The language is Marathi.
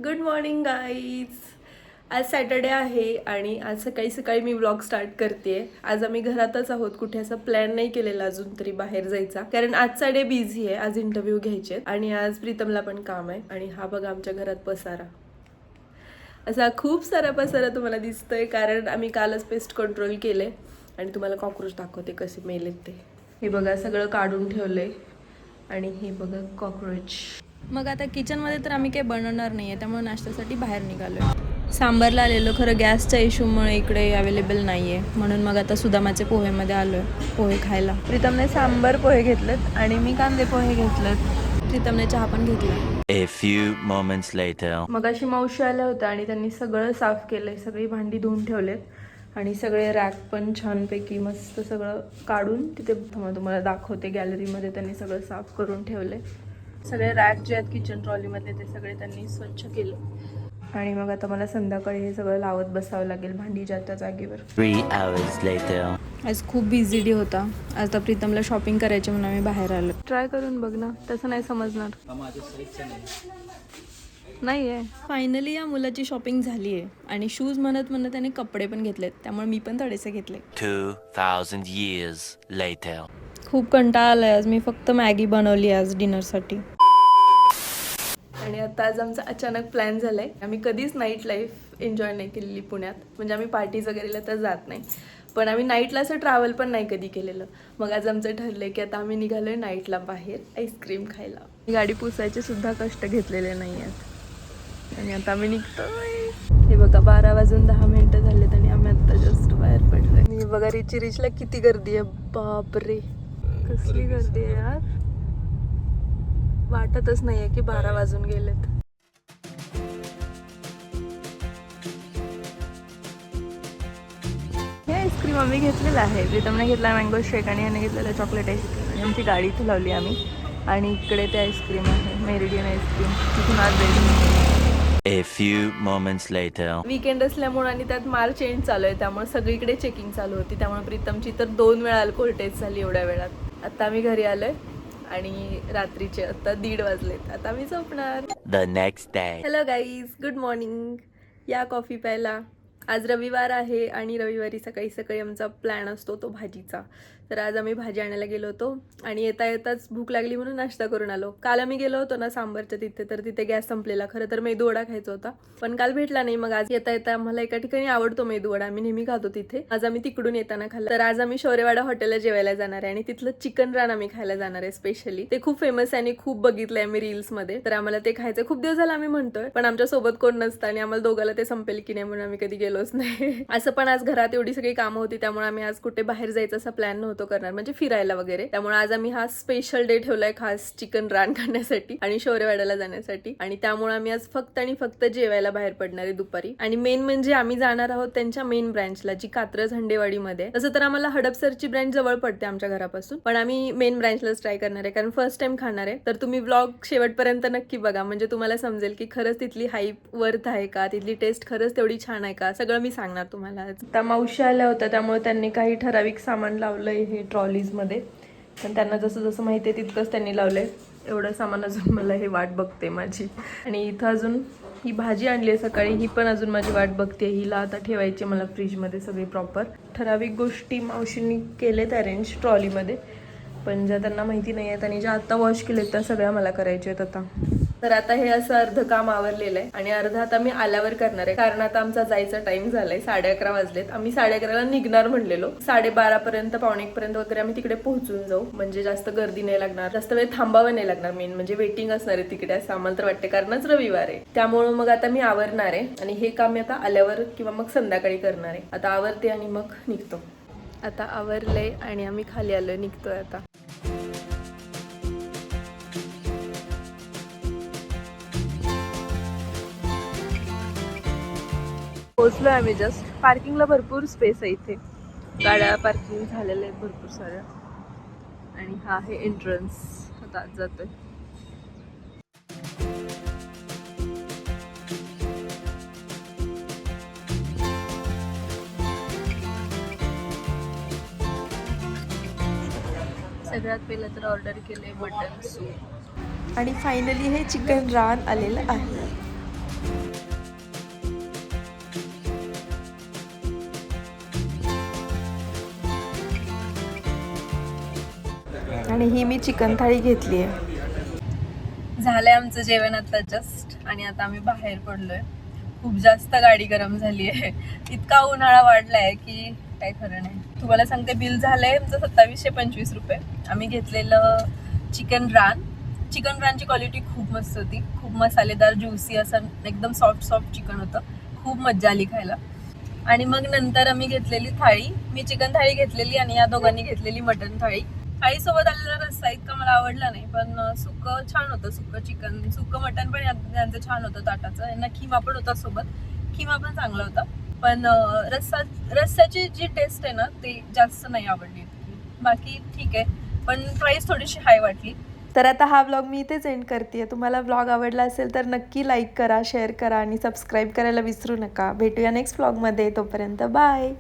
Good morning guys. आज सॅटर्डे आहे आणि आज सकाळी सकाळी मी व्लॉग स्टार्ट करते. आज आम्ही घरातच आहोत, कुठे असं प्लॅन नाही केलेला अजून तरी बाहेर जायचा, कारण आजचा डे बिझी आहे. आज इंटरव्ह्यू घ्यायचे आणि आज प्रीतमला पण काम आहे. आणि हा बघा आमच्या घरात पसारा, असा खूप सारा पसारा तुम्हाला दिसतोय, कारण आम्ही कालच पेस्ट कंट्रोल केले. आणि तुम्हाला कॉक्रोच दाखवते कसे मेलेत ते. हे बघा सगळं काढून ठेवलंय आणि हे बघा कॉक्रोच. मग आता किचनमध्ये तर आम्ही काही बनवणार नाही आहे, त्यामुळे नाश्त्यासाठी बाहेर निघालो आहे. सांबारला आलेलो, खरं गॅसच्या इश्यूमुळे इकडे अवेलेबल नाही आहे, म्हणून मग आता सुदामाचे पोहेमध्ये आलो आहे पोहे खायला. प्रीतमने सांबार पोहे घेतलेत आणि मी कांदे पोहे घेतलेत. प्रीतमने चहा पण घेतला. A few moments later. मग अशी मावशी आल्या होत्या आणि त्यांनी सगळं साफ केलंय, सगळी भांडी धुवून ठेवलेत आणि सगळे रॅक पण छानपैकी मस्त सगळं काढून तिथे तुम्हाला दाखवते. गॅलरीमध्ये त्यांनी सगळं साफ करून ठेवले. सगळे रॅक जे आहेत किचन ट्रॉलीमधले ते सगळे त्यांनी स्वच्छ केले. आणि मग आता मला संध्याकाळी हे सगळं लावत बसावं लागेल भांडी ज्या त्या जागेवर. 3 hours later. आज खूप बिझी डे होता. आज तर प्रीतमला शॉपिंग करायची म्हणून आम्ही बाहेर आलो. ट्राय करून बघ ना, तसं नाही समजणार. नाही आहे. फायनली या मुलाची शॉपिंग झाली आहे आणि शूज म्हणत त्याने कपडे पण घेतलेत, त्यामुळे मी पण थोडेसे घेतले. 2000 years later. खूप कंटाळा आलाय. आज मी फक्त मॅगी बनवली आज डिनरसाठी. आणि आता आज आमचा अचानक प्लॅन झालाय. आम्ही कधीच नाईट लाईफ एन्जॉय नाही केलेली पुण्यात, म्हणजे आम्ही पार्टीज वगैरेला तर जात नाही, पण आम्ही नाईटला असं ट्रॅव्हल पण नाही कधी केलेलं. मग आज आमचं ठरलंय की आता आम्ही निघालोय नाईटला बाहेर आईस्क्रीम खायला. गाडी पुसायचे सुद्धा कष्ट घेतलेले नाही आहेत आणि आता आम्ही निघतोय. हे बघा 12 वाजून 10 मिनिटं झालेत आणि आम्ही आता जस्ट बाहेर पडलोय. आणि बघा रिचला किती गर्दी आहे. बापरे कसली गर्दी आहे यार, वाटतच नाहीये की 12 वाजून गेलेत. हे आईस्क्रीम आम्ही घेतलेलं आहे. प्रीतमने घेतला मँगो शेक आणि याने घेतलेला चॉकलेट आईस्क्रीम. आणि आमची गाडी इथे लावली आम्ही आणि इकडे ते आईस्क्रीम आहे मेरिडियन आईस्क्रीम, तिथून आज A few moments later. Weekend असल्यामुळे आणि त्यात माल चेंज चालू आहे, त्यामुळे सगळीकडे चेकिंग चालू होती. त्यामुळे प्रीतमची तर 2 वेळा अल्कोहोल टेस्ट झाली एवढ्या वेळात. आता आम्ही घरी आलोय आणि रात्रीचे आता 1:30 वाजलेत. आता आम्ही झोपणार. The next day. Hello guys, good morning. या कॉफी प्यायला. आज रविवार आहे आणि रविवारी सकाळी सकाळी आमचा प्लॅन असतो तो भाजीचा. तर आज आम्ही भाजी आणायला गेलो होतो आणि येता येताच भूक लागली म्हणून नाश्ता करून आलो. काल आम्ही गेलो होतो ना सांबारच्या तिथे, तर तिथे गॅस संपलेला. खरं तर मेदूवडा खायचा होता, पण काल भेटला नाही. मग आज येता येता आम्हाला एका ठिकाणी आवडतो मेदूवडा, आम्ही नेहमी खातो तिथे. आज आम्ही तिकडून येताना खाल्ला. तर आज आम्ही शौर्यवाडा हॉटेलला जेवायला जाणार आहे आणि तिथलं चिकन रान आम्ही खायला जाणार आहे स्पेशली. ते खूप फेमस आहे आणि खूप बघितलंय आम्ही रील्स मध्ये. तर आम्हाला ते खायचं खूप दिवस झाला आम्ही म्हणतोय, पण आमच्या सोबत कोण नसतं आणि आम्हाला दोघाला ते संपेल की नाही म्हणून आम्ही कधी गेलोच नाही. असं पण आज घरात एवढी सगळी कामं होती, त्यामुळे आम्ही आज कुठे बाहेर जायचं असा प्लॅन नव्हतो करणार, म्हणजे फिरायला वगैरे. त्यामुळे आज आम्ही हा स्पेशल डे ठेवलाय खास चिकन रान करण्यासाठी आणि शौर्यवाड्याला जाण्यासाठी. आणि त्यामुळे आम्ही आज फक्त आणि फक्त जेवायला बाहेर पडणार आहे दुपारी. आणि मेन म्हणजे आम्ही जाणार आहोत त्यांच्या मेन ब्रँचला, जी कात्रज हंडेवाडीमध्ये. तसं तर आम्हाला हडपसरची ब्रँच जवळ पडते आमच्या घरापासून, पण आम्ही मेन ब्रँचलाच ट्राय करणार आहे, कारण फर्स्ट टाइम खाणार आहे. तर तुम्ही व्लॉग शेवटपर्यंत नक्की बघा, म्हणजे तुम्हाला समजेल की खरंच तिथली हाईप वर्थ आहे का, तिथली टेस्ट खरंच तेवढी छान आहे का, सगळं मी सांगणार तुम्हाला. त्या मावशी आल्या होत्या, त्यामुळे त्यांनी काही ठराविक सामान लावलंय हे ट्रॉलीज मध्ये, पण त्यांना जसं जसं माहिती आहे तितकंच त्यांनी लावलंय. एवढं सामान अजून मला हे वाट बघते माझी. आणि इथं अजून ही भाजी आणली आहे सकाळी, ही पण अजून माझी वाट बघते. हिला आता ठेवायची मला फ्रीजमध्ये सगळी प्रॉपर. ठराविक गोष्टी मावशींनी केलेत अरेंज ट्रॉलीमध्ये, पण ज्या त्यांना माहिती नाही आहेत आणि ज्या आता वॉश केलेत त्या सगळ्या मला करायच्या आहेत आता. तर आता हे असं अर्ध काम आवरलेलं आहे आणि अर्ध आता मी आल्यावर करणार आहे, कारण आता आमचा जायचा टाइम झालाय. 11:30 वाजलेत. आम्ही 11:30ला निघणार म्हणलेलो. 12:30 पर्यंत 12:45 पर्यंत वगैरे आम्ही तिकडे पोहोचून जाऊ, म्हणजे जास्त गर्दी नाही लागणार, जास्त वेळ थांबावं नाही लागणार. मेन म्हणजे वेटिंग असणार आहे तिकडे असं आम्हाला तर वाटते, कारणच रविवार आहे. त्यामुळे मग आता मी आवरणार आहे आणि हे काम मी आता आल्यावर किंवा मग संध्याकाळी करणार आहे. आता आवरते आणि मग निघतो. आता आवरलंय आणि आम्ही खाली आलोय, निघतोय आता. पोहोचलोय आम्ही जस्ट. पार्किंगला भरपूर स्पेस आहे इथे, गाड्या पार्किंग झालेल्या आहेत भरपूर साऱ्या. आणि हा आहे एंट्रन्स. आता आत जातोय. सगळ्यात पहिलं तर ऑर्डर केले मटन सूप आणि फायनली हे चिकन रान आलेलं आहे. आणि ही मी चिकन थाळी घेतली आहे. झालंय आमचं जेवण आता जस्ट, आणि आता आम्ही बाहेर पडलोय. खूप जास्त गाडी गरम झाली आहे. इतका उन्हाळा वाढलाय की काय खरं नाही. तुम्हाला सांगते, बिल झालंय आमचं 2725 रुपये. आम्ही घेतलेलं चिकन रानची क्वालिटी खूप मस्त होती. खूप मसालेदार, ज्युसी असं एकदम सॉफ्ट चिकन होतं. खूप मज्जा आली खायला. आणि मग नंतर आम्ही घेतलेली थाळी. मी चिकन थाळी घेतलेली आणि या दोघांनी घेतलेली मटन थाळी. थाळीसोबत आलेला रस्सा इतका मला आवडला नाही, पण सुक्कं छान होतं. सुक्कं मटन पण यांचं छान होतं ताटाचं. यांना खिमा पण होता सोबत. खिमा पण चांगला होता, पण रस्स्याची जी टेस्ट आहे ना, ते जास्त नाही आवडली. बाकी ठीक आहे, पण प्राईस थोडीशी हाय वाटली. तर आता हा व्लॉग मी इथेच एंड करते. तुम्हाला व्लॉग आवडला असेल तर नक्की लाईक करा, शेअर करा आणि सबस्क्राईब करायला विसरू नका. भेटूया नेक्स्ट व्लॉगमध्ये. तोपर्यंत बाय.